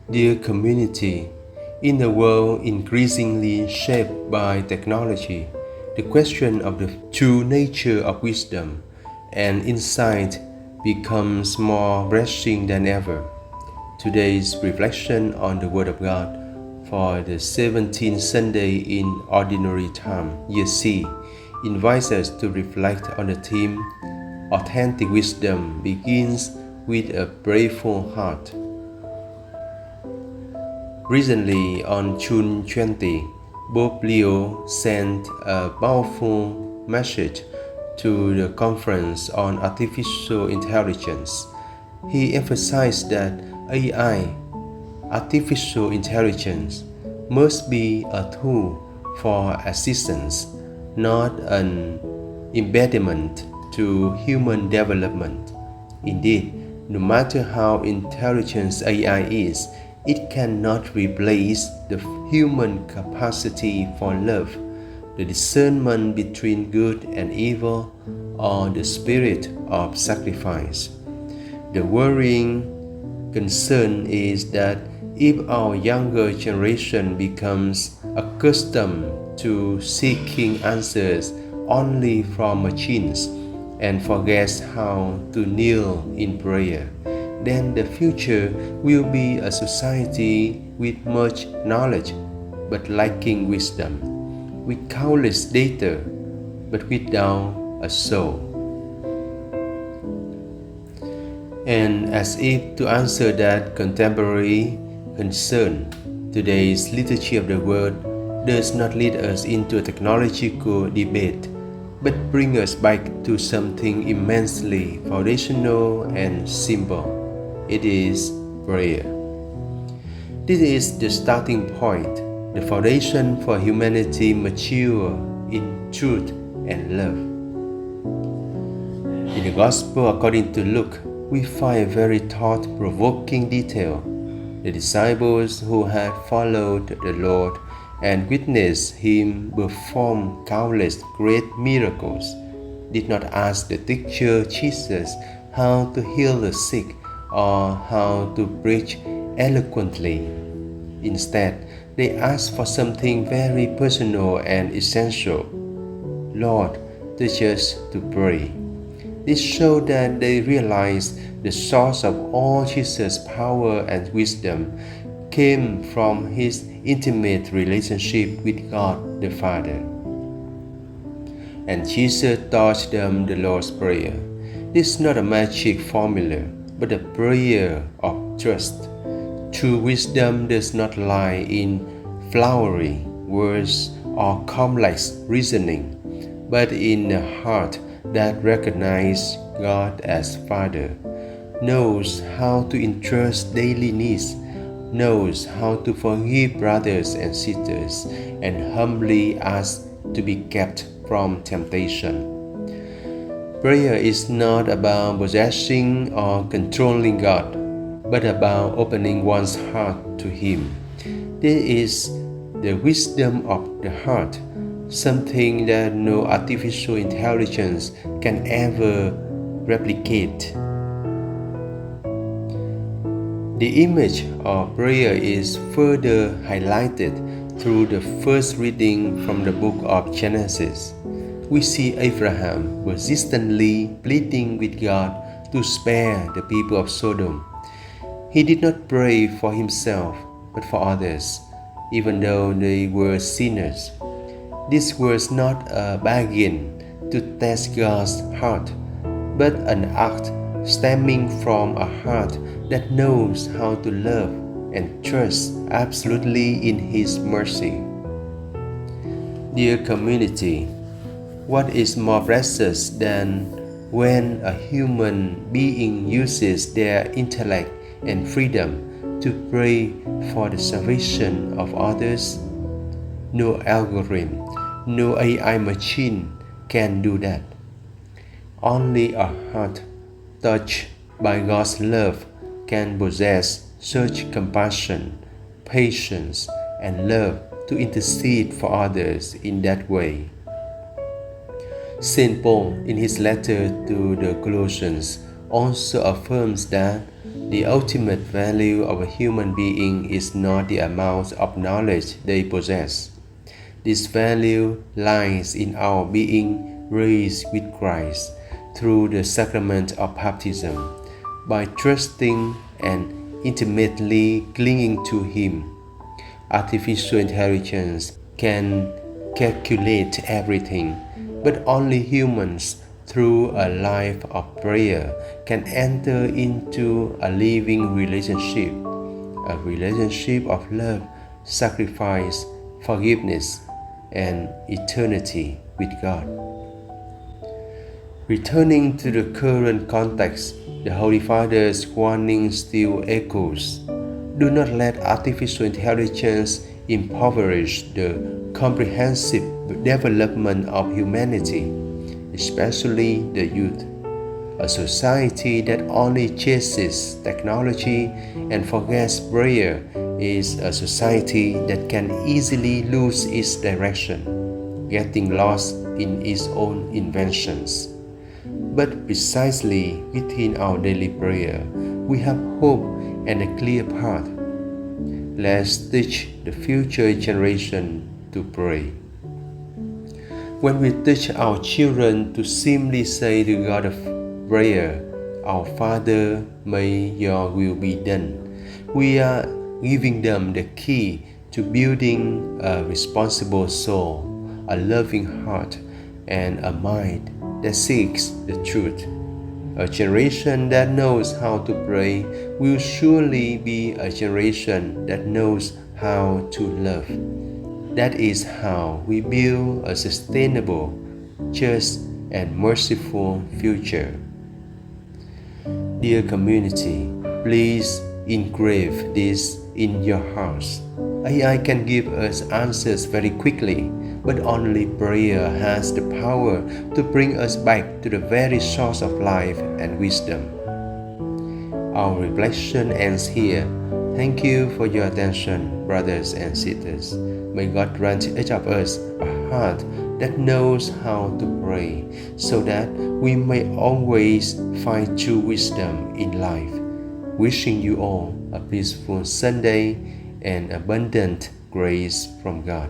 Dear community, in a world increasingly shaped by technology, the question of the true nature of wisdom and insight becomes more pressing than ever. Today's reflection on the Word of God for the 17th Sunday in Ordinary Time, Year C, invites us to reflect on the theme Authentic Wisdom begins with a prayerful heart. Recently, on June 20, Pope Leo sent a powerful message to the Conference on Artificial Intelligence. He emphasized that AI, artificial intelligence, must be a tool for assistance, not an impediment to human development. Indeed, no matter how intelligent AI is, it cannot replace the human capacity for love, the discernment between good and evil, or the spirit of sacrifice. The worrying concern is that if our younger generation becomes accustomed to seeking answers only from machines and forgets how to kneel in prayer, then the future will be a society with much knowledge but lacking wisdom, with countless data but without a soul. And as if to answer that contemporary concern, today's liturgy of the Word does not lead us into a technological debate, but bring us back to something immensely foundational and simple. It is prayer. This is the starting point, the foundation for humanity mature in truth and love. In the Gospel according to Luke, we find a very thought-provoking detail. The disciples who had followed the Lord and witnessed him perform countless great miracles did not ask the teacher Jesus how to heal the sick or how to preach eloquently. Instead, they asked for something very personal and essential. Lord, teach us to pray. This showed that they realized the source of all Jesus' power and wisdom came from his intimate relationship with God the Father. And Jesus taught them the Lord's Prayer. This is not a magic formula, but a prayer of trust. True wisdom does not lie in flowery words or complex reasoning, but in a heart that recognizes God as Father, knows how to entrust daily needs, knows how to forgive brothers and sisters, and humbly asks to be kept from temptation. Prayer is not about possessing or controlling God, but about opening one's heart to Him. This is the wisdom of the heart, something that no artificial intelligence can ever replicate. The image of prayer is further highlighted through the first reading from the book of Genesis. We see Abraham persistently pleading with God to spare the people of Sodom. He did not pray for himself, but for others, even though they were sinners. This was not a bargain to test God's heart, but an act stemming from a heart that knows how to love and trust absolutely in His mercy. Dear community, what is more precious than when a human being uses their intellect and freedom to pray for the salvation of others? No algorithm, no AI machine can do that. Only a heart touched by God's love can possess such compassion, patience, and love to intercede for others in that way. St. Paul, in his letter to the Colossians, also affirms that The ultimate value of a human being is not the amount of knowledge they possess. This value lies in our being raised with Christ through the sacrament of baptism, by trusting and intimately clinging to Him. Artificial intelligence can calculate everything, but only humans, through a life of prayer, can enter into a living relationship, a relationship of love, sacrifice, forgiveness, and eternity with God. Returning to the current context, the Holy Father's warning still echoes. Do not let artificial intelligence impoverish the comprehensive development of humanity, especially the youth. A society that only chases technology and forgets prayer is a society that can easily lose its direction, getting lost in its own inventions. But precisely within our daily prayer, we have hope and a clear path. Let's teach the future generation to pray. When we teach our children to simply say the God of prayer, "Our Father, may your will be done," we are giving them the key to building a responsible soul, a loving heart, and a mind that seeks the truth. A generation that knows how to pray will surely be a generation that knows how to love. That is how we build a sustainable, just, and merciful future. Dear community, please engrave this in your hearts. AI can give us answers very quickly, but only prayer has the power to bring us back to the very source of life and wisdom. Our reflection ends here. Thank you for your attention, brothers and sisters. May God grant each of us a heart that knows how to pray, so that we may always find true wisdom in life. Wishing you all a peaceful Sunday and abundant grace from God.